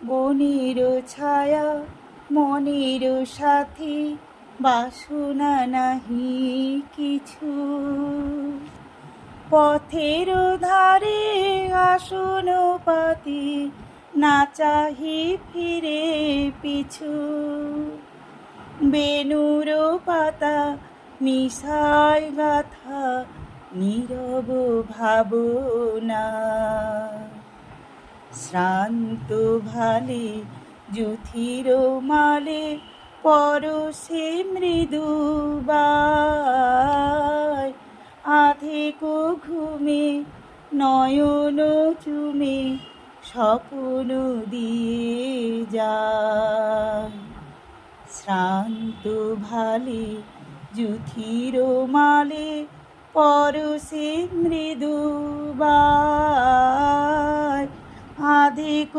বনের ছায়া মনের সাথী, বাসনা নাহি কিছু। পথের ধারে আসন পাতি, না চাহি ফিরে পিছু। বেনুর পাতা মিশায় গাথা, নীরব ভাবনা। শ্রান্ত ভালে যুথির মালে, পরশে মৃদু বায়। আধেক ঘুমে নয়ন চুমে, স্বপ্ন দিয়ে যায়। শ্রান্ত ভালে যুথির মালে, পরশে মৃদু বায়। আধেক